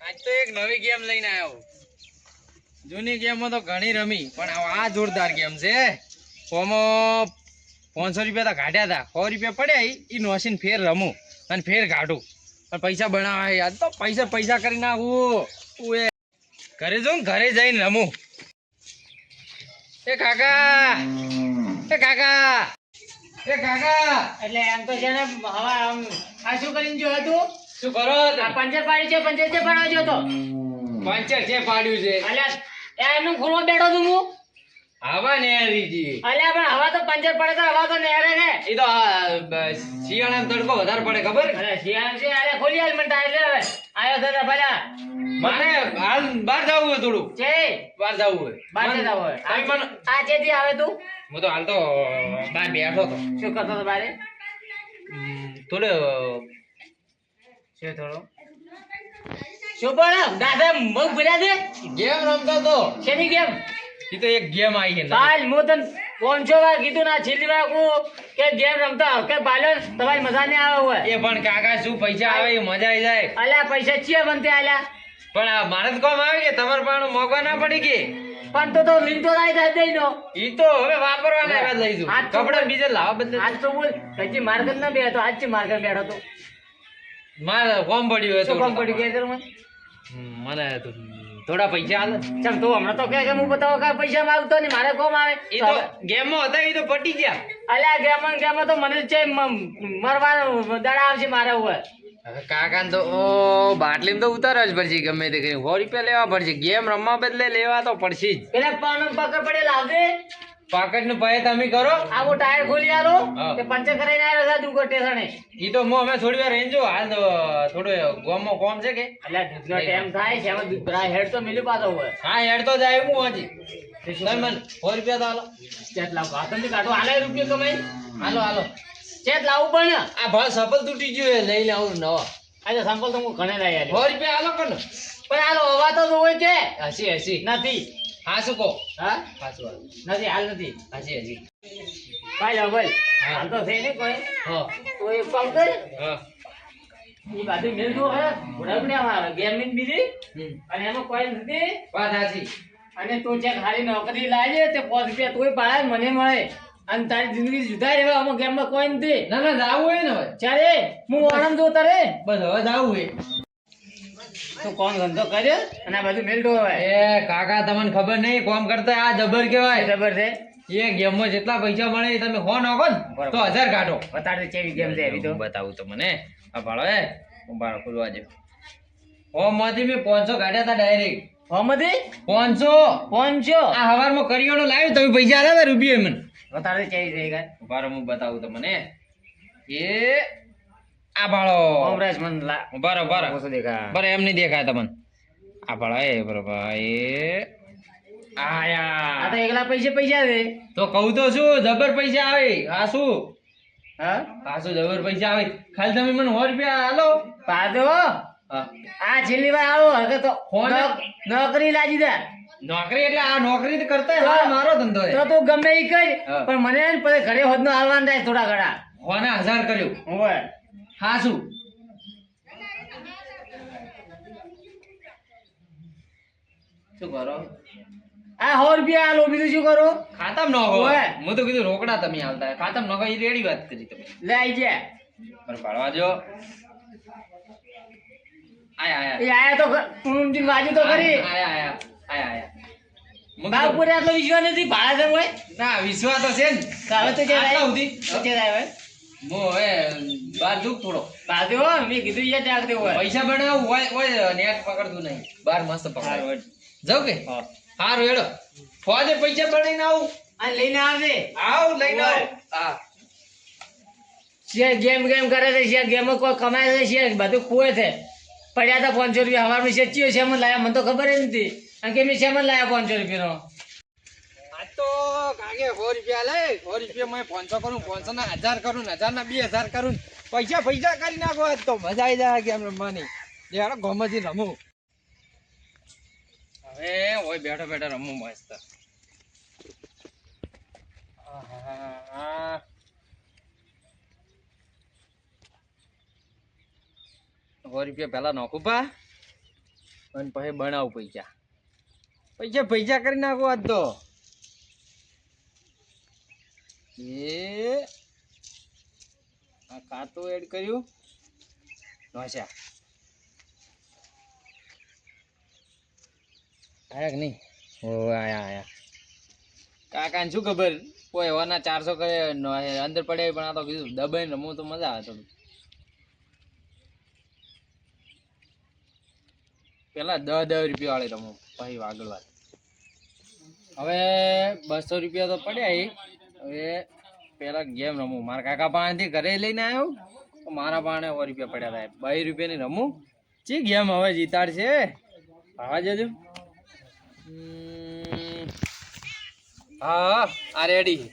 આજ તો એક નવી ગેમ લઈને આવ્યો. જૂની ગેમો તો ઘણી રમી, પણ આ જોરદાર ગેમ છે. ઓમાં 500 રૂપિયા તો કાઢ્યા હતા, 100 રૂપિયા પડ્યા એ નોસીને ફેર રમું અને ફેર કાઢું અને પૈસા બનાવે. આજ તો પૈસા કરી નાખું. એ ઘરે જાઉં, ઘરે જઈને રમું. એ કાકા એટલે એમ તો છે ને હવા આ શું કરીને જો હતું શું કરો? પંચર પાડી છે, પંચર છે પાડવા જો તો પંચર છે પાડ્યું છે. અલ્યા એનું ખોલવા બેઠો છું હું. હવા નેરીજી. અલ્યા પણ હવા તો પંચર પડે તો હવા તો નેરે ને. એ તો શિયાળામાં તડકો વધારે પડે ખબર? અરે શિયાળ છે. અરે ખોલી હાલ મને ટાઈલ લે. આયો તો ભલા મને હાલ બહાર જવું હોય, થોડું છે બહાર જવું હોય. બાર જતા હોય. આ જેથી આવે તું? હું તો હાલ તો બહાર બેઠો હતો. શું કરતો હતો બારે? થોડો શું થોડો શું પણ દાદા મગ ભર્યા છે. ગેમ રમતો હતો. શેની ગેમ? એ તો એક ગેમ આવી છે. કાલ હું તને 500 વાર કીધું ના છેલ્લી વાર કહું કે ગેમ રમતા કે બાલો તમારી મજા નહીં આવે હોય. એ પણ કાકા શું પૈસા આવે એ મજા આવી જાય. અલ્યા પૈસા છીએ બનતે આલ્યા પણ આ મારે તો કોમ આવી કે તમારે પણ મોગવા ના પડી કે પણ તો લીધો લાઈ થાય દઈનો. ઈ તો હવે વાપરવાના એવા જ લઈશું. આજ તો કપડા બીજે લાવવા બદલે આજ તો બોલ કચ્છી માર્કેટ ના બેઠો, આજ થી માર્કેટ બેઠો તો મારે કોમ પડ્યું શું કામ હતું. પડી ગયા મને તો થોડા પૈસા આલે. ચમ તું હમણાં તો કે હું બતાવો કે પૈસા માંગતો નહીં, મારે કોમ આવે. ઈ તો ગેમમાં હતા, ઈ તો પટી ગયા. અલ્યા ગેમ તો મને છે મરવાનો દડા આવશે મારે ઉપર. હવે કાકાને તો બાટલીમાં તો ઉતારવા જ પડશે ગમે તે કરી. 100 રૂપિયા લેવા પડશે. ગેમ રમવા બદલે લેવા તો પડશે જ. પેલા પકડ પડે લાવજે. પાકટ નું પાય તમે કરો. આવો ટાયર ખોલી આલો હા. તે પંચર કરાઈને આવ્યો છે દુકો સ્ટેશને. ઈ તો હું અમે થોડી વાર રેંજો. હાલ તો થોડું ગોમમાં કોમ છે કે અલ્યા દૂધનો ટાઈમ થાય છે, હવે દૂધ હેડ તો મિલી પાછો હોય. હા હેડ તો જાય હું હજી. તમે મને 100 રૂપિયા તો હાલો. ચેત લાવ ઘાતનથી કાઢો આલે રૂપિયા કમાઈ. હાલો ચેત લાવું પણ આ ભાઈ સફલ તૂટી ગયું એ લઈ લાવું નવો. આજે સંપલ તો હું ઘણે લઈ 100 આવ્યો રૂપિયા હાલો કનો. પણ હાલો હવા તો હોય કે હસી નથી. હા શું કહો? હા હાચું નથી હાલ નથી. હસી ભાઈ લો ભાઈ હા. હાલ તો થઈ નહીં કોઈ હા તો એક કામ કર હા એ બાજુ મેલ દો હે રબડિયામાં ગેમિંગ બીજી હમ. અને એમાં કોઈ નથી. વાત સાચી. અને તું જે ખાલી નોકરી લાવજે તે 5 રૂપિયા તોય પાડે મને મળે અને તારી જિંદગી સુધારી હવે અમુક ગેમમાં કોઈ નથી. ના જાવું હોય ને હવે. ચાલે હું આનંદ જો તારે બસ હવે જાવું હોય. તું કોણ ધંધો કર્યો અને આ બધું મેલ દો હવે. એ કાકા તમને ખબર નહીં કોમ કરતા આ જબર કેવાય. જબર છે. એ ગેમમાં જેટલા પૈસા મળે એ તમે હો નાખો ને તો 1000 કાઢો. બતાડે કેવી ગેમ છે એવી તો. હું બતાવું તો મને. આ ભાળો હું બાર ખોલવા દે. માંથી મેં 500 કાઢ્યા હતા ડાયરેક્ટ. હમદી 500 આ હવારમાં કરિયાણું લાવ્યું તમે પૈસા આલ્યા હતા રૂપિયા મને. બતાડે કેવી છે ગાય. બાર હું બતાવું તો મને. એ આ ભાળો કોમરેજ મન લા બરાબર ઓછો દેખા. બરાબર એમ નહીં દેખાય તમને. આ ભાળો એ બરાબર એ આયા. આ તો એકલા પૈસા છે. તો કહું તો શું જબર પૈસા આવે. આ શું હા આ શું જબર પૈસા આવે. ખાલી તમે મને 100 રૂપિયા હાલો. પાદો હા આ છેલ્લી વાર આવો હવે તો ફોન નોકરી લાગી દે. નોકરી એટલે આ નોકરી તો કરતા હોય, મારો ધંધો તો છે. તું ગમે ઈ કર હા. પણ મને ને પછી ઘરે હોદનો હાલવાનું થાય થોડા ઘણા. હોને 1000 કર્યું. હોય હા શું શું કરો? આ 100 રૂપિયા આલો બીજું શું કરો? ખાતામાં નોખો. ઓવે. હું તો કીધું રોકડા તમે હાલતા. ખાતામાં નોખો એ રેડી વાત કરી તમે. લે આઈ જા. પણ પાડવા જો. આયા એ આયા તો ઊંધી વાજી તો કરી. આયા. બાપુરે આટલો વિશ્વાસ નથી ભાડા છે હોય. ના વિશ્વાસ તો છે ને. હવે તો જે આટલા સુધી. જાય હું હવે બાર દુખ થોડો. બાજુ હો મેં કીધું યાર જાગ દે હોય. પૈસા બનાવું હોય નેટ પકડતું નહીં. બાર મસ્ત પકડાય. જાવ કે સારું હેડો. ફોજે પૈસા બનાવીને આવું. આ લઈને આવજે. આવ લઈને આવ. હા શેર ગેમ કરે છે. શેર ગેમ કોઈ કમાય છે. શેર બધું ખોએ છે. પડ્યા હતા 500 રૂપિયા હવારમાં શેચીઓ છે મને લાયા મને તો ખબર જ નથી. અને કે મેં શેમન લાયા 500 રૂપિયાનો. આજ તો કાગે 100 રૂપિયા લે. 100 રૂપિયા મેં 500 કરું, 500 ના 1000 કરું, 1000 ના 2000 કરું. પૈસા કરી નાખો. આજ તો મજા આવી જાય ગેમ રમવાની. યાર ગોમજી રમું. હવે ઓય બેઠો રમું મસ્ત. આહા 100 રૂપિયા પેલા નાખું પા. અને પછી બનાવ પૈસા પૈસા પૈસા કરી નાખો આજ તો આ ખાતું એડ કર્યું નોશા આયા કે નહીં ઓ આયા કાકાને શું ખબર કોઈ એવાના 400 કરે અંદર પડે પણ આ તો કીધું દબાઈને રમવું તો મજા આવે થોડું પેલા 10 રૂપિયા વાળી રમું પછી આગળ વાત હવે 200 રૂપિયા તો પડ્યા હવે પેલા ગેમ રમું મારા કાકા પાસેથી ઘરે લઈને આવ્યો મારા પાસે 100 રૂપિયા પડ્યા હતા 2 રૂપિયાની રમું ચી ગેમ હવે જીતાડશે આવા જજો હા આ રેડી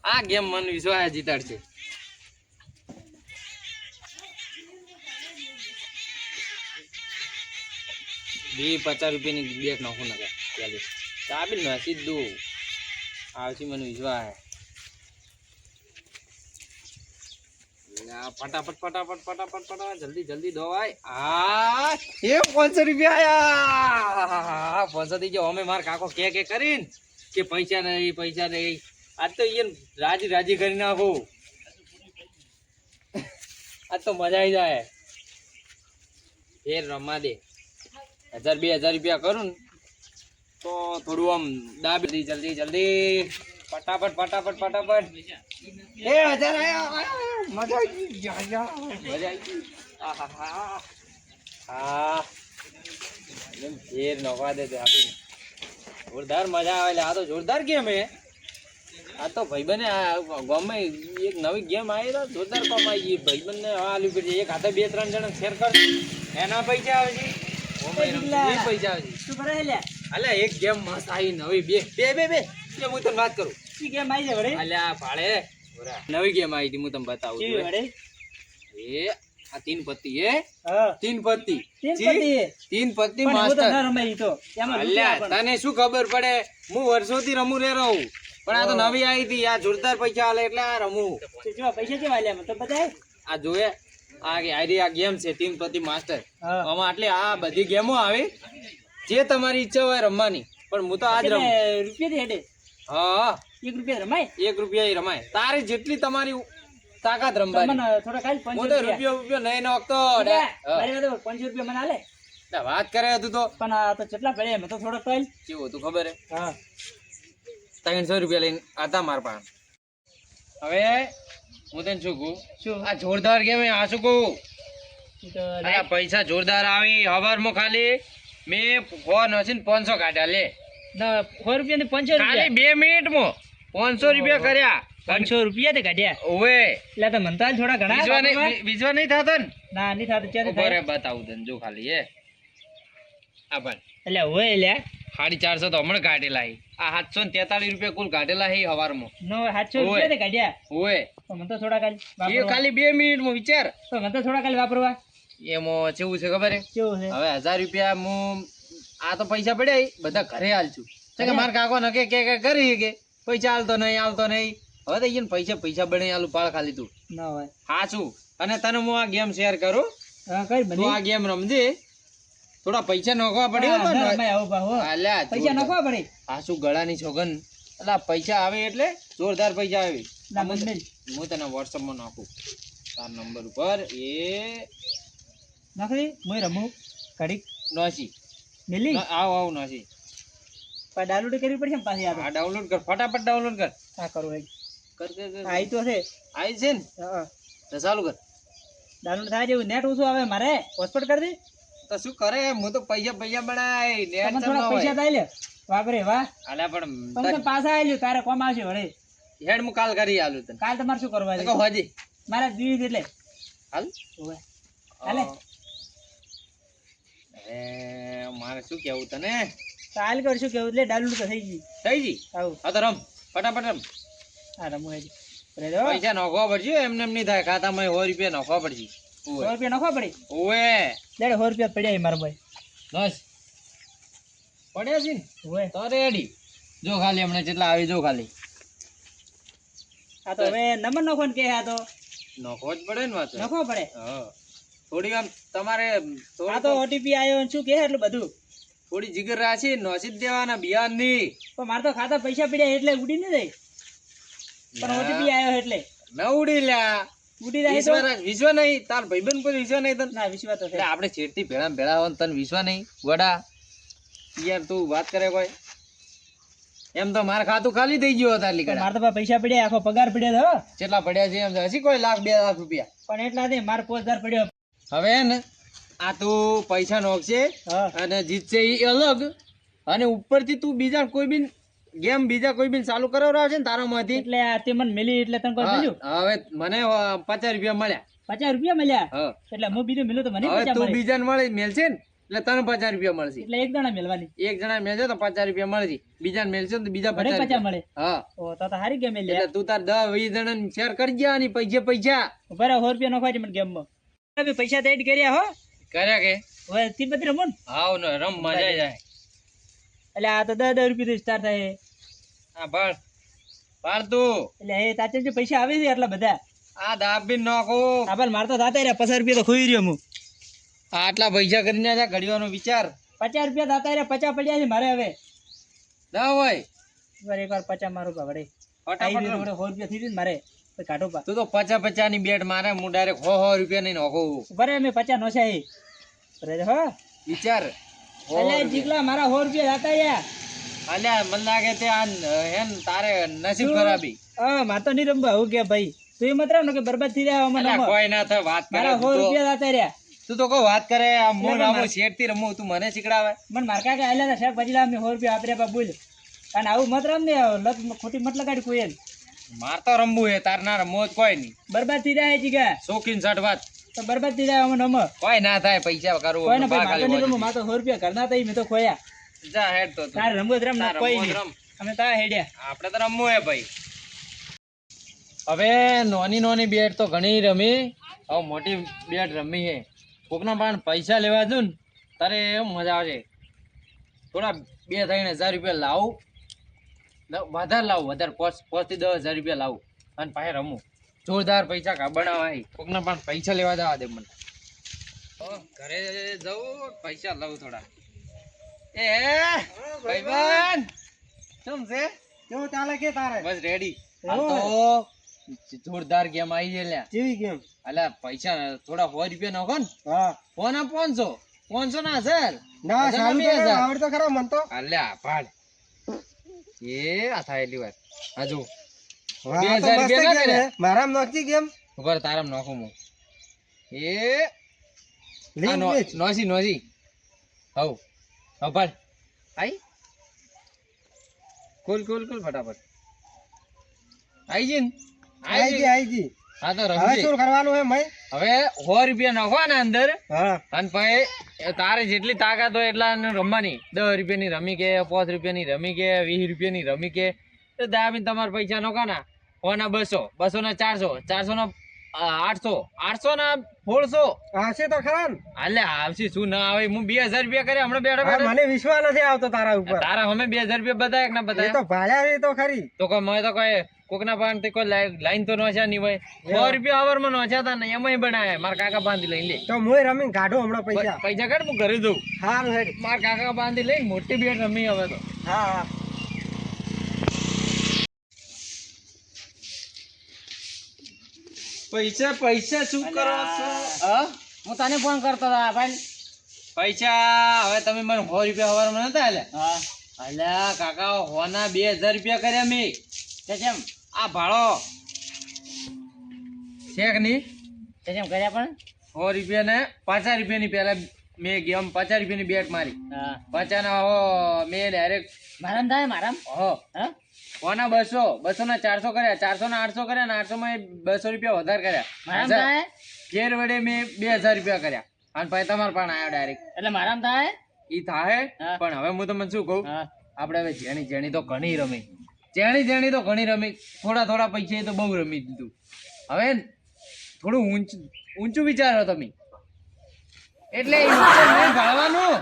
આ ગેમ મને વિશ્વાસ જીતાડશે 50 રૂપિયાની બેગ નાખું નગર ચાલી ચાબી ને સીધું આવશે મને વિશ્વાસ ફટાફટ ફટાફટ ફટાફટ ફટાફટ જલ્દી જલ્દી દોવાય આ એ 500 રૂપિયા આયા 500 થઈ ગયો અમે માર કાકો કે કરીને કે પૈસા નહીં આજ તો ઈયન રાજી રાજી કરી નાખો આજ તો મજા આવી જાય ફેર રમવા દે 1000-2000 રૂપિયા કરું ને તો થોડું આમ દાબી જલ્દી જલ્દી ફટાફટ ફટાફટ ફટાફટ એ 1000 આયા મજા આવી ગઈ આહા હા એમ ફેર નખવા દે તે આપી જોરદાર મજા આવે આ તો જોરદાર ગેમ હે આ તો ભાઈબંધને ગામમાં એક નવી ગેમ આવી તો જોરદાર કમાઈ ગઈ ભાઈબંધને આલુ પડી એક હાથે 2-3 જણા શેર કર એના પૈસા આવે છે ઓમે પૈસા આવે છે શું કરે લે અલે એક ગેમ મસ્ત આવી નવી બે કે હું તને વાત કરું ઈ ગેમ આવી છે વડે અલ્યા ભાળે નવી ગેમ આવી હતી હું તમને બતાવું છું વડે એ આ 3 પત્તી હે હા 3 પત્તી માસ્ટર હું તો ન રમાઈ તો એમાં અલ્યા તને શું ખબર પડે હું વર્ષોથી રમું રે રહું પણ આ તો નવી આવી હતી આ જોરદાર પૈસા આલે એટલે આ રમું જો પૈસા કેવા આલ્યા મને તો બતાય આ જોયે આ ગેમ છે 3 પત્તી માસ્ટર આમાં એટલે આ બધી ગેમો આવે જે તમારી ઈચ્છા હોય રમવાની પણ હું તો આજ રમું રૂપિયા હેડે હા 1 રૂપિયા રમાય 1 રૂપિયા રમાય તારી જેટલી તમારી તાકાત રમવાની મને થોડા ખાલી 500 રૂપિયા નહીં નાખતો અરે 500 રૂપિયા મને આલે વાત કરે તું તો પણ આ તો કેટલા પડ્યા મેં તો થોડો કઈલ કેવું તું ખબર હે હા 300 રૂપિયા લઈને આતા માર પાસે હવે હું તને શું કહું આ જોરદાર ગેમ આ શું કહું આ પૈસા જોરદાર આવી હવારમાં ખાલી મેં ફોન હસીને 500 કાઢ્યા લે 4 રૂપિયા ને 500 ખાલી 2 મિનિટમાં 500 રૂપિયા કર્યા 500 રૂપિયા તે કાઢ્યા ઓવે એટલે તો મનતા થોડા ઘણા વિશ્વા નહીં થતો ને ના નહીં થતો ચાલે બરે બતાવું તને જો ખાલી એ આ પણ એટલે ઓવે લે 450 તો હમણાં કાઢેલા આ 743 રૂપિયા કુલ કાઢેલા હે હવારમાં નો 700 રૂપિયા તે કાઢ્યા ઓવે તો મન તો થોડા ખાલી એ ખાલી 2 મિનિટમાં વિચાર તો મન તો થોડા ખાલી વાપરવા એમાં કેવું છે ખબર હે કેવું છે હવે 1000 રૂપિયા હું આ તો પૈસા પડ્યા બધા ઘરે હાલશું કે માર કાકો નકે કે કરી કે પૈસા હાલતો નહીં હવે તો ઈન પૈસા બને આલુ પાળ ખાલી તું ના હોય હાચું અને તને હું આ ગેમ શેર કરું હા કઈ બની આ ગેમ રમજે થોડા પૈસા નાખવા પડ્યો અલ્યા પૈસા નાખવા પડે હાચું ગળાની છોગન અલા પૈસા આવે એટલે જોરદાર પૈસા આવે હું તને WhatsApp માં નાખું તાર નંબર ઉપર એ નાખી હું રમું ઘડીક નોસી મિલી આવ નોસી પણ ડાઉનલોડ કરવી પડશે ને પાછી આ ડાઉનલોડ કર ફટાફટ ડાઉનલોડ કર હા કરું હે કર આઈ તો છે આઈ છે ને હા તો ચાલુ કર ડાઉનલોડ થાય જેવું નેટ ઓછું આવે મારે હોસ્પોટ કરી દે તો શું કરે હું તો પૈસા બનાય નેટ થોડા પૈસા થાય લે વાપરે વાહ આલા પણ પાછા આલ્યું તારે કોમ આવશે વળે હેડ હું કાલ કરી આલું તને કાલ તમારે શું કરવા છે હોજી મારા દીવી એટલે હાલ ઓવે હાલે એ મારે શું કેવું તને કાલ કરશું કેવું એટલે ડાઉનલોડ તો થઈ ગઈ આવ આ તો રમ ફટાફટ રમ હા રમું હે પૈસા નાખવા પડશે એમને એમ નહીં થાય ખાતામાં 100 રૂપિયા નાખવા પડશે 100 રૂપિયા નાખવા પડે ઓવે લેડે 100 રૂપિયા પડ્યા મારા ભાઈ બસ પડ્યા છે ને ઓવે તો રેડી જો ખાલી હમણે કેટલા આવી જો ખાલી આ તો હવે નંબર નાખો ને કે આ તો નાખવો જ પડે ને વાત નાખવો પડે હા થોડી આમ તમારે આ થોડી તો ઓટીપી આવ્યો ને શું કે એટલું બધું થોડી જીગર રાખી નોસી જ દેવાના બિયારની પણ મારે તો ખાતા પૈસા પડ્યા એટલે ઉડી ન જાય પણ ઓટીપી આવ્યો એટલે ન ઉડી લ્યા ઉડી જાય તો વિશ્વ નહીં તાર ભાઈબંધ પર વિશ્વ નહીં તને ના વિશ્વાસ તો છે એટલે આપણે છેડતી ભેળા ભેળા હોય ને તને વિશ્વ નહીં વડા યાર તું વાત કરે કોઈ એમ તો મારે ખાતું ખાલી થઈ ગયું હતા પણ મારે તો પાછા પૈસા પડ્યા આખો પગાર પડ્યો તો કેટલા પડ્યા છે એમ છે હજી કોઈ લાખ 2 લાખ રૂપિયા પણ એટલા નહીં મારે 5000 પડ્યો હવે ને આ તું પૈસા નોખશે હા અને જીતશે એ અલગ અને ઉપરથી તું બીજા કોઈ બી ગેમ બીજા કોઈ બી ચાલુ કરાવડાવે છે ને તારામાંથી એટલે આ તે મને મિલી એટલે તને કોઈ મળ્યું હવે મને 50 રૂપિયા મળ્યા 50 રૂપિયા મળ્યા હા એટલે હું બીજું મિલું તો મને હવે 50 તું મળે બીજાને મળે મેલશે ને એટલે તને 50 રૂપિયા મળશે એટલે એક જણા મેળવાની એક જણા મેલશે તો 50 રૂપિયા મળશે બીજાને મેલશે ને તો બીજા મને 50 50 મળે હા ઓ તો હારી ગેમ લે એટલે તું તાર 10-20 જણાને શેર કરી ગયા અને પૈસા બરાબર 100 રૂપિયા નોખવા છે મને ગેમમાં હવે પૈસા તો એડ કર્યા હો કર્યા કે હવે તી બધી રમો ને હાવ ને રમ મજા જાય એટલે આ તો 10 રૂપિયા સ્ટાર્ટ થાય હા બાળ તું એટલે એ તાચે જે પૈસા આવે છે એટલા બધા આ દાબી નાખો આ પણ મારે તો જાતા રહ્યા 50 રૂપિયા તો ખોઈ રહ્યો હું આટલા પૈસા કરીને આ ઘડીવાનો વિચાર 50 રૂપિયા જાતા રહ્યા 50 પડ્યા છે મારે હવે ના હોય વાર એકવાર 50 મારું ભાવડે ફટાફટ રમ. 100 રૂપિયા થઈ ને મારે તો કાઢો પા તું તો 50 ની બેટ મારે હું ડાયરેક્ટ 100 રૂપિયા નહીં નાખું બરે મેં 50 નોશા હે બરે હો વિચાર એટલે જીગલા મારા 100 રૂપિયા જાતા રહ્યા અલ્યા મને લાગે તે આ હેન તારે નસીબ ખરાબી માર તો નહીં રમવા હું કે ભાઈ તું એમ મત રાખ ને કે બરબાદ થઈ રહ્યા અમે અલ્યા કોઈ ના થાય વાત કરે મારા 100 રૂપિયા જાતા રહ્યા તું તો કોઈ વાત કરે આમ એટલે હું પણ આવું શેઠ થી રમું તું મને શીખડાવે મને માર કાકા આલ્યા હતા સાહેબ પછી મેં 100 રૂપિયા આપર્યા બા બોલ અને આવું મત રમ ને લત ખોટી મત લગાડી કોઈ માર તો રમવું હે તાર ના રમવું જ કોઈ નહીં બરબાદ થઈ જાય જીગા શોખીન સટ વાત તો બરબાદ થઈ જાય અમે નમ કોઈ ના થાય પૈસા કરવું કોઈ ને ભાઈ મારે નહીં રમવું મારે તો 100 રૂપિયા ઘરના તઈ મેં તો ખોયા જા હેડ તો તું. તારે રમવું જ રમ ના તારે કોઈ રમવું જ નહીં રમ. અમે તા હેડ્યા આપણે તો રમવું હે ભાઈ હવે નાની બેટ તો ઘણી રમી હવે મોટી બેટ રમી હે કોકના પણ પૈસા લેવા દઉં ને તારે એમ મજા આવે થોડા 2-3 હજાર રૂપિયા લાવું વધારે લાવું વધારે 5 થી 10 હજાર રૂપિયા લાવું અને પાસે રમું જોરદાર પૈસા બનાવાય કોકના પણ પૈસા લેવા જવા દે મને ઘરે જવું પૈસા લાવું થોડા એ ભાઈબંધ શું છે કેવું ચાલે કે તારે બસ રેડી એવું? તો જોરદાર ગેમ આવી છે લ્યા કેવી ગેમ અલ્યા પૈસા થોડા 100 રૂપિયા નાખો ને હા કોના 500 ના 1000 ના હજાર સારું ના 2000. આવડ તો ખરા મન તો અલ્યા ભાડ એ આ થાય એટલી વાર આ જો વાહ, 2000 તો મસ્ત રૂપિયા ના ગેમ કર્યા? હે. મારામાં નોખતી ગેમ ઉપર તારામ નાખું હું એ લીંક વેચ. નોસી હવ ભાડ આઈ કોલ ફટાફટ આઈ જી ને આઈ જી હા તો હવે રમજી શું કરવાનું હે મય હવે 100 રૂપિયા નાખવાના અંદર હા અને પછી તારે જેટલી તાકાત હોય એટલા રમવાની 10 રૂપિયાની રમી કે 5 રૂપિયાની રમી કે 20 રૂપિયાની રમી કે તો દાબીને તમારા પૈસા નોખાના 100 ના 200 200 ના 400 400 ના 800 800 ના 1600 આવશે તો ખરા ને હાલે આવશે શું ના આવે હું 2000 રૂપિયા કરે હમણાં બેઠા હા, બેઠા મને વિશ્વાસ નથી આવતો તારા ઉપર તારા અમે 2000 રૂપિયા બતાયા કે ના એ બતાયા તો ભાડ્યા છે તો ખરી તો કોઈ મેં તો કોઈ કોકના પાસેથી કોઈ લાઈન તો નોચ્યા નહીં હોય 100 રૂપિયા હવારમાં નોચ્યા હતા ને એમાંય બનાયા મારા કાકા બાંધી લઈને લે તો મોય રમીને કાઢો હમણાં પૈસા પૈસા કાઢ હું ઘરે દઉં હારું હેડ મારા કાકા બાંધી લઈને મોટી બેટ રમી હવે તો હા હા પૈસા શું કરો છો હા હું તને ફોન કરતો હતો ભાઈ પૈસા હવે તમે મને 100 રૂપિયા હવારમાં નતા આલ્યા હા અલ્યા કાકા હોના 2000 રૂપિયા કર્યા મેં તે કેમ આ ભાડો શેક ની તે કેમ કર્યા પણ 100 રૂપિયા ને 50 રૂપિયાની પહેલા મેં ગેમ 50 રૂપિયાની બેટ મારી હા 50 ના મેં ડાયરેક્ટ મારામ થાય મારામ હો હા કોના 200 ના 400 કર્યા 400 ના 800 કર્યા ને 800 માં 200 રૂપિયા વધારે કર્યા મારામ હજાર. થાય ઘેર વડે મેં 2000 રૂપિયા કર્યા અને પછી તમારા પણ આવ્યો ડાયરેક્ટ એટલે મારામ થાય ઈ થાય હા. પણ હવે હું તમને શું કહું હા આપણે હવે જેણી તો ઘણી રમી જેણી તો ઘણી રમી થોડા પૈસા તો બહુ રમી દીધું હવે થોડું ઊંચું વિચારો તમે એટલે ઊંચું નહીં ભાળવાનું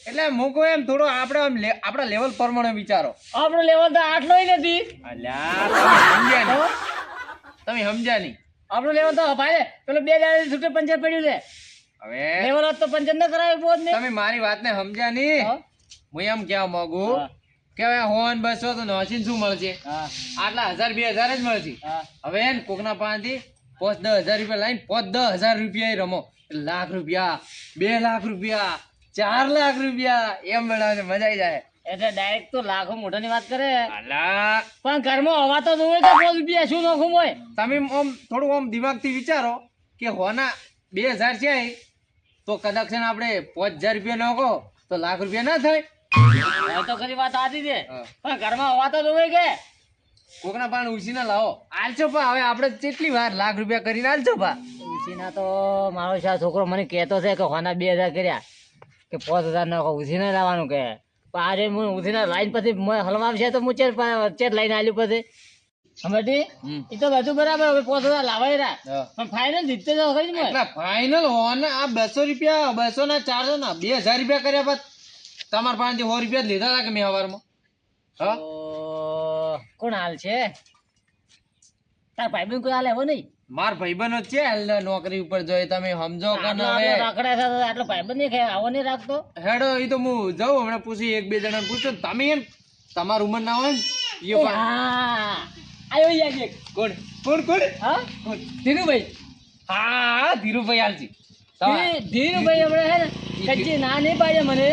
એટલે મૂકો એમ થોડો આપણે આમ આપણા લેવલ પ્રમાણે વિચારો આપણો લેવલ તો આટલો નથી અલ્યા તમે સમજ્યા નહીં આપણો લેવલ તો ભાઈ પેલો 2000 છૂટે 50 પડ્યું છે હવે લેવલ હોત તો પંચર ન કરાવે પોત ને તમે મારી વાતને સમજ્યા નહીં. હા હું એમ કહેવા માંગુ હા. કે હવે 100 ને 200 તો નોસીને શું મળશે? હા આટલા 1000 2000 જ મળશે. હા હવે એને કોકના પાસેથી 5-10 હજાર રૂપિયા લઈને 5-10 હજાર રૂપિયા રમો. લાખ રૂપિયા, 2 લાખ રૂપિયા, 4 લાખ રૂપિયા એમ મેળવવાની મજા આવી જાય. એટલે ડાયરેક્ટ તો લાખો મોઢાની વાત કરે અલા પણ ઘરમાં હવા તો જોવે કે 5 રૂપિયા શું નોખું હોય તમે આમ થોડું આમ દિમાગથી વિચારો કે હોના 2000 છે તો કદાચ છે ને આપણે 5000 રૂપિયા નાખો તો લાખ રૂપિયા ના થાય. હવે તો ખરી વાત સાચી છે હા. પણ ઘરમાં હવા તો જોવે કે કોકના પાન ઉછીને લાવો આલજો પા. હવે આપણે કેટલી વાર લાખ રૂપિયા કરીને આલજો પા. ઉછીના તો મારો શા છોકરો મને કહેતો છે કે હોના 2000 કર્યા કે 5000 નાખો ઉછીને લાવવાનું કે પણ આજે હું ઉછીના લાઈન પછી હલવાશે તો હું ચેટ લઈને આલ્યું પછી સમજી એ તો બધું બરાબર હવે 5000 લાવાય રહ્યા હા. પણ ફાઇનલ જીતતે તો ખરી ને એટલા ફાઇનલ હોને આ 200 રૂપિયા 200 ના 400 ના 2000 રૂપિયા કર્યા બાદ તમારા પાસેથી 100 રૂપિયા જ લીધા હતા કે મેં હવારમાં. હા તો કોણ હાલ છે તાર ભાઈ કોઈ હાલ એવો નહીં માર ભાઈબંધો છે હાલ નોકરી ઉપર જોઈએ તમે સમજો કે આટલો ના. હવે રાકડા સાથે આટલો ભાઈબંધ નહીં ખાય આવો નહીં રાખતો હેડો એ તો હું જાઉં હમણાં પૂછી 1-2 જણાને પૂછો તમે એમ તમારી ઉંમર ના હોય ને ઈયો પણ હા આયો યાદ એક કોણ કોણ કોણ હા ધીરુભાઈ હા ધીરુભાઈ હાલજી ધીરુભાઈ હમણાં હે ને કચ્ચી ના નહીં પાડે મને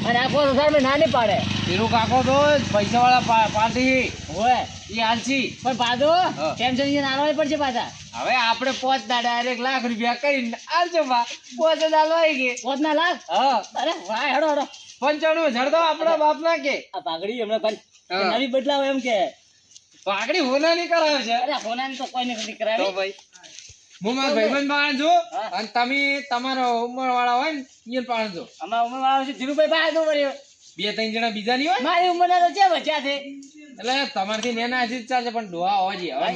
અને આખો સંસાર મેં ના નહીં પાડે ધીરુ કાકો તો પૈસા વાળા પાર્ટી હોય એ હાલજી. પણ પાછો હા. ટેન્શન એ નાનો પડશે પાછા હવે આપણે પહોંચતા ડાયરેક્ટ લાખ રૂપિયા કરીને આલજો બા. 5000 લઈ ગઈ. 5 લાખ હા અરે વાહ હેડો હેડો 95,000 તો આપણા બાપ ના કે આ પાઘડી હમણાં પાછી હા. નવી બદલાવ એમ કે પાઘડી હોનાની કરાવે છે. અરે હોનાની તો કોઈ નથી તો કરાવી ભાઈ હું મારા ભાઈબંધ પાસે જો હા. અને તમે તમારા ઉંમર વાળા હોય ને એ પાસે જો. અમારા ઉંમર આવે છે ધીરુભાઈ બહાર તો પડ્યો 2-3 જણા બીજા ની હોય મારી ઉંમરના તો છે બચ્યા છે એટલે તમારથી નેના હજી જ ચાલશે પણ ડોહા હોવા જોઈએ. હવે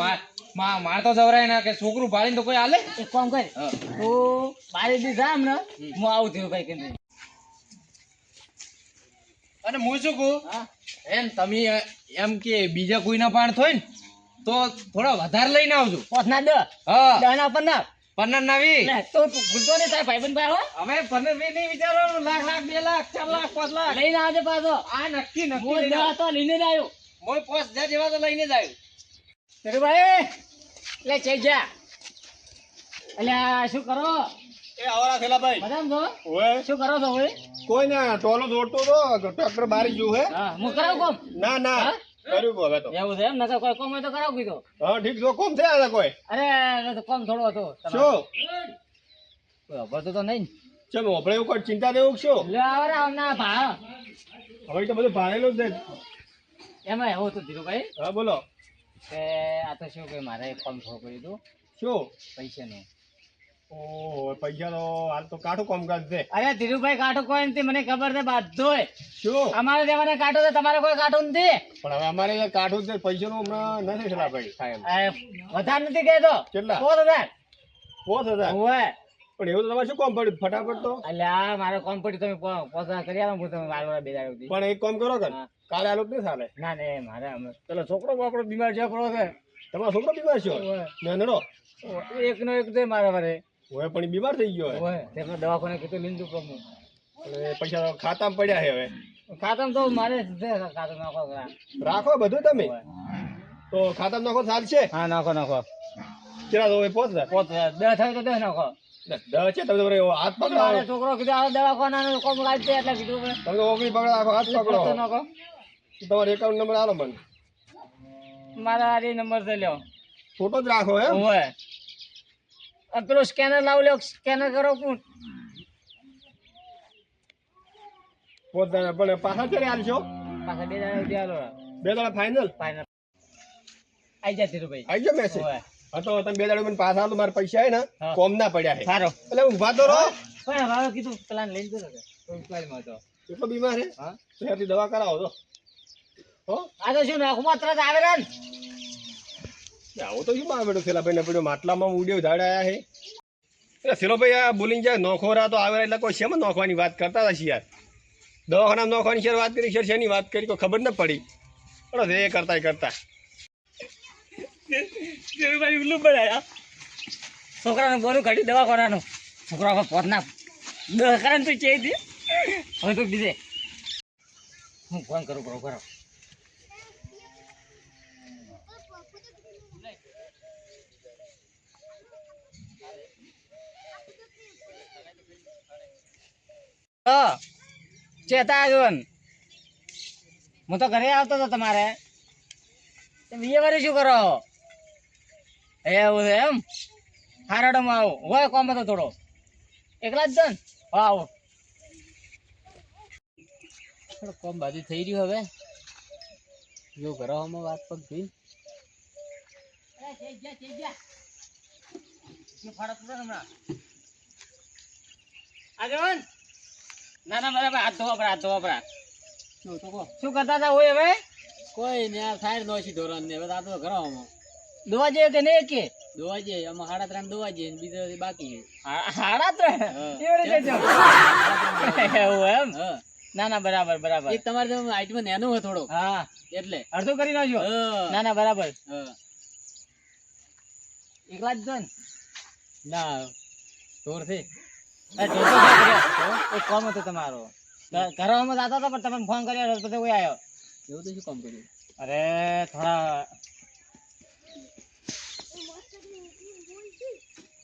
માર તો જવરાય ના કે છોકરું ભાળીને તો કોઈ હાલે. એક કામ કર હા. તો બારે દી જા હમણાં હું આવું ધીરુભાઈ કરીને અને હું શું કહું હા એમ તમે એમ કે બીજા કોઈના પાણ થોય ને તો થોડા વધારે લઈને આવજો. 5 ના 10 હા 10 ના 15 પન્નાર નાવી લે તો તું ભૂલતો નહીં તારા ભાઈબંધ ભાઈ હો હવે પન્નાર વી નહીં વિચારવાનું. લાખ લાખ 2 લાખ 4 લાખ 5 લાખ લઈને આવજે પાછો આ નક્કી હું નક્કી લઈને 10 તો લઈને જ આવ્યો મોય 5000 જેવા તો લઈને જ આવ્યો. ધીરુભાઈ લે ચઈ જા એટલે આ શું કરો એ આવરા થેલા ભાઈ મજામાં છો ઓય શું કરો છો હવે કોઈ ના ટોલો દોડતો તો ટ્રેક્ટર બારી ગયું હે હા હું કરાવું કોમ ના ના હા? કર્યું હવે તો એવું છે એમ નકર કોઈ કોમ હોય તો કરાવું કીધું હા ઠીક જો કોમ થયા હતા કોઈ અરે તો કોમ થોડો હતો શું કોઈ ભરતો તો નહીં ચમ આપણે એવું કોઈ ચિંતા દેવું કે શું લે આવરે આવના ભા હવે તો બધું ભાડેલું જ છે એમાં એવું હતું ધીરુભાઈ હા બોલો કે આ તો શું કે મારે એક કામ થોડું કર્યું હતું શું પૈસાનું ઓહો પૈસા તો હાલ તો કાઠું કામકાજ છે અરે ધીરુભાઈ કાંટો કોઈ નથી મને ખબર છે બધોય શું અમારે દેવાને કાંટો છે તમારે કોઈ કાંટો નથી પણ હવે અમારે અહીંયા કાઠું છે પૈસાનું હમણાં નથી થેલા ભાઈ થાય એમ. વધારે નથી કહેતો કેટલા? 5000 5000 ઓય પણ એવું તો તમારે શું કામ પડ્યું ફટાફટ તો અલ્યા મારો કોમ્પ્યુટર તમે 5000 કરી આલો હું તમે વાળવા બે દાડો પણ એક કામ કરો કે હા. કાલે આલું જ નહીં ચાલે ના ને મારે પેલો છોકરો બાપડો બીમાર છોકરો છે તમારો છોકરો બીમાર છે ઓય. નાનડો એકનો એક છે મારા મારે હવે પણ ઈ બીમાર થઈ ગયો હે ઓય તેમને દવાખાને કીધું લીધું કમ એટલે પૈસા તો ખાતામાં પડ્યા છે હવે ખાતમ તો મારે છે ખાતમ નાખો કરા રાખો બધું તમે તો ખાતામાં નાખો ચાલશે હા નાખો નાખો કેટલા તો હવે 5000 10 થાય તો 10 નાખો દસ છે તમે તો એવો હાથ પકડો મારે છોકરો કીધું આ દવાખાના કોમ લાગશે એટલે કીધું મેં. તમે તો ઓગળી પકડો આખો હાથ તો પકડો નાખો તમારો એકાઉન્ટ નંબર આલો મને મારા આ નંબર તો લ્યો ફોટો જ રાખો હે ઓય આ પેલો સ્કેનર લાવ લ્યો સ્કેનર કરો કોણ 5000 પણ પાછા ક્યારે આલશો પાછા બે દાડા સુધી આલો 2 દાડા ફાઇનલ ફાઇનલ આઈ જા ધીરુભાઈ આવી ગયો મેસેજ ઓય હા તો તમે 2 દાડા મને પાછા આલો મારા પૈસા હે ને હા. કોમ ના પડ્યા હે સારો એટલે ઊભા તો રહો પણ હવે કીધું પ્લાન લઈને જતો હતો કોઈ પ્લાનમાં હતો એટલો બીમાર હે હા ત્યાંથી દવા કરાવો તો હો આ તો શું નાખું તરત આવે રે આવું તો શું માં બેઠો થેલા ભાઈ ને પડ્યો માટલામાં ઉડ્યો ઝાડ આયા હે એટલે થેલો ભાઈ આ બોલીને જાય નોખોરા તો આવે એટલે કોઈ શેમાં નોખવાની વાત કરતા હતા યાર દવાખાના નોખવાની શેર વાત કરી શેરની વાત કરી કોઈ ખબર ન પડી બસ એ કરતા ધીરુભાઈ ઉલ્લુ બનાયા છોકરાને બોલું કાઢી દવા કરવાનું છોકરા પોત ના દહકાન તો ચેઈ દે હવે તો બીજે હું ફોન કરું કરો ચેતા આવ્યો ને હું તો ઘરે આવતો હતો તમારે બીજે વારે શું કરો એવું છે એમ હારાડોમાં આવો હોય કોમ હતો થોડો એકલા જ દન હા આવો થોડો કોમ બાજુ થઈ રહ્યું હવે જો ઘરમાં વાત પગ જોઈ ના ના બરાબર હાથ ધોવા શું કરતા હતા હોય હવે કોઈ ને આ સાઈડ નોશી ધોરણ ને હવે આ તો ઘરમાં દોવા જઈએ કે નહીં કે દોવા જઈએ આમાં 3.5 દોવા જઈએ બીજો બાકી 3.5 એવું એમ ના ના બરાબર એક તમારે હાઈટમાં નેનો હોય થોડો હા એટલે અડધો કરી નાખજો ના ના બરાબર એકલા જ દન ના ઢોર છે એક કામ હતો તમારો ઘરમાં જતો હતો પણ તમે ફોન કર્યો પછી કોઈ આવ્યો એવું તો શું કામ કર્યું અરે થોડા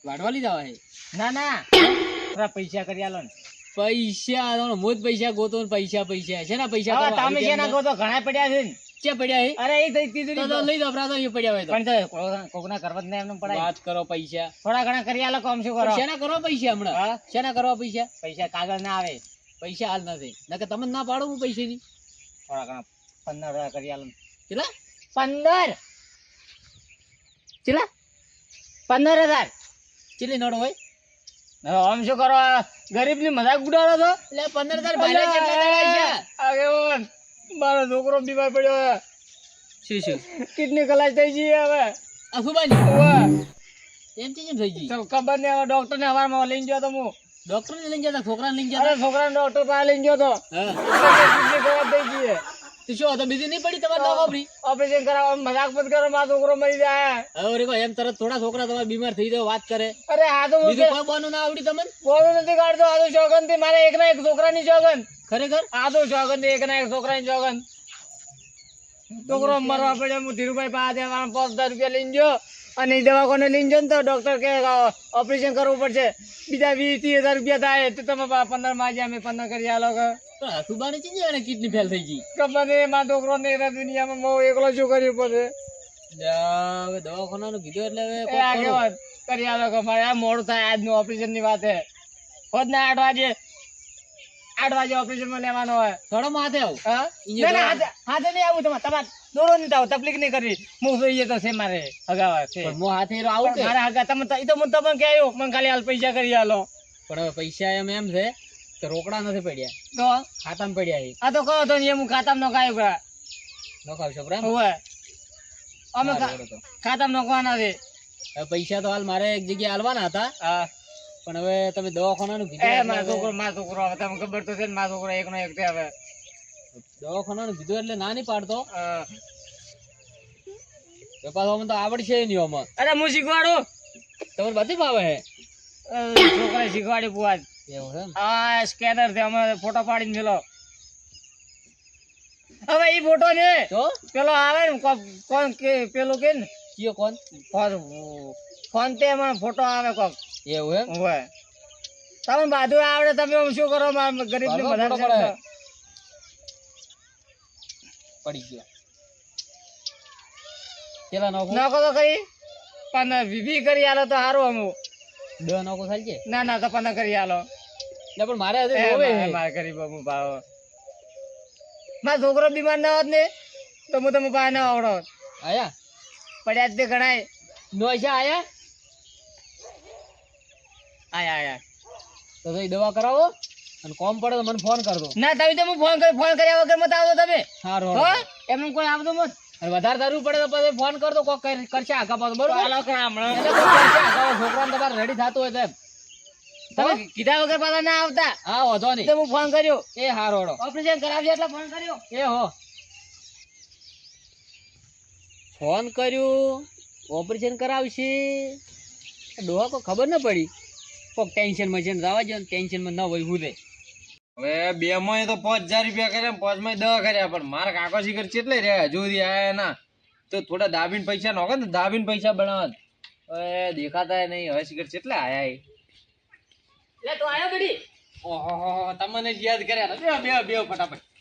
વાડવા લીધા હે ના થોડા પૈસા કરી આલો ને પૈસા મોજ પૈસા ગોતો ને પૈસા છે ને પૈસા તમે છે ના ગોતો ઘણા પડ્યા છે ને ક્યાં પડ્યા હે અરે એ થઈ તીજુરી તો લઈ દો પ્રાતો એ પડ્યા હોય તો પણ કોકના કરવત ને એમને પડાય વાત કરો પૈસા થોડા ઘણા કરી આલો કામ શું કરો શેના કરો પૈસા હમણાં શેના કરવા પૈસા કાગળ ના આવે પૈસા હાલ નથી નકે તમે ના પાડો હું પૈસા ની થોડા ઘણા 15,000 કરી આલો કેટલા 15 કેટલા 15,000 કેટલી નોટ હોય આમ શું કરો ગરીબ ની મજાક ઉડાડો છો એટલે 15,000 ભાડા કેટલા આગેવાન મારો છોકરો બીમાર પડ્યો શું કિડની ખલાસ થઈ ગઈ હવે અફુબાની એમ થઈ ગઈ ખબર ને ડોક્ટર ને હવારમાં લઈને ગયો તો હું ડોક્ટર ને લઈને જતા છોકરા લઈને જતા છોકરા ડોક્ટર પાસે લઈને ગયો તો કિડની ખરાબ થઈ ગઈ તો શું હતો બીજી નહીં પડી તમારે દવા ઓપરેશન કરાવવા મજાક મત કરો મારો છોકરો મરી જાય હવે રે એમ તરત થોડા છોકરા તમારે બીમાર થઈ જાય વાત કરે અરે આ તો બીજું કોઈ બોનું ના આવડી તમને બોનું નથી કાઢતો આ તો શોગન થી મારે એક ના એક છોકરાની શોગન ખરેખર આ તો શોગન થી એક ના એક છોકરાની શોગન છોકરો મરવા પડ્યો હું ધીરુભાઈ પાસે 5,000 રૂપિયા લઈને ગયો અને દવાખાને લઈને જો ને તો ડોક્ટર કે ઓપરેશન કરવું પડશે બીજા 20-30,000 રૂપિયા થાય તો તમે 15 માં આજે અમે 15 કરી આલો સુબાની ચીજ એને કિડની ફેલ થઈ ગઈ ખબર નહીં મારો છોકરો ને દુનિયામાં બહુ એકલો શું કર્યું પડે દવાખાનાનું કીધું એટલે આગળ કરી આલો કે મારે આ મોડું થાય આજનું ઓપરેશન ની વાત હે ખોદ ના 8 વાગે ઓપરેશન માં લેવાનો હોય થોડો માથે આવું હાથે નહીં આવું તમારે દોરો નહીં આવું તકલીફ નહીં કરવી હું જોઈએ તો છે મારે હગાવા છે હાથે આવું કે મારા હગા તમે તો તમને કે આવ્યો મને ખાલી હાલ પૈસા કરી આલો પણ હવે પૈસા એમ છે તો રોકડા નથી પડ્યા તો ખાતામાં પડ્યા આ તો કહો તો એમ હું ખાતામાં નખાયો નખાવશો બરાબર હોય અમે ખાતામાં નખવાના છે પૈસા તો હાલ મારે એક જગ્યાએ હાલવાના હતા હા પણ હવે તમે દવાખાનાનું કીધું મારો છોકરો હવે તમને ખબર તો છે ને મારો છોકરો એકનો એક હવે દવાખાનાનું કીધું એટલે ના નહીં પાડતો પાછો અમને તો આવડશે નહીં આમાં અરે હું શીખવાડું તમને બધી ભાવે હે છોકરા શીખવાડી પુઆજ એવું છે હા સ્કેનર થી અમે ફોટો પાડીને મેલો હવે ઈ ફોટો ને તો પેલો આવે ને કોણ કે પેલો કે ને કયો કોણ ફોન તે એમાં ફોટો આવે કોક એવું એમ હોય તમે બાજુ આવડે તમે શું કરો ગરીબ ની મદદ પડી ગયા પેલા નોકો તો કરી પણ વીવી કરી આલો તો સારું અમુક 2 નોકો થાય છે ના તો 15 કરી આલો પણ મારે મારે ગરીબ અમુક ભાવ મારો છોકરો બીમાર ના હોત ને તો હું તમે પાસે ના આવડો આયા પડ્યા જ ગણાય નોશા આયા તો દવા કરાવો અને કોમ પડે તો મને ફોન કરજો ના તમે તો ફોન કર્યા વગર મત આવતો તમે સારું હો એમ કોઈ આવતો મત અને વધારે જરૂર પડે તો પછી ફોન કરતો કોક કરશે આગા પાછો બરોબર છોકરાને તમારે રેડી થતું હોય તો એમ તમે કીધા વગર પાછા ના આવતા હા વાંધો નહીં હું ફોન કર્યો એ હારો ઓપરેશન કરાવશે એટલે ફોન કર્યો એ હો ફોન કર્યું ઓપરેશન કરાવશે ડોહા કોઈ ખબર ન પડી કોક ટેન્શનમાં છે ને જવા દો ને ટેન્શનમાં ન હોય હું દે હવે બે માં તો 5000 રૂપિયા કર્યા ને 5 માં 10 કર્યા પણ મારા કાકો શીખર ચેટલે રહ્યા હજુ સુધી આયા ના તો થોડા દાબીન પૈસા નોખે ને દાબીન પૈસા બનાવત હવે દેખાતા નહીં હવે શીખર ચેટલા આયા એટલે તો આયો ગડી ઓહો તમને જ યાદ કર્યા બે ફટાફટ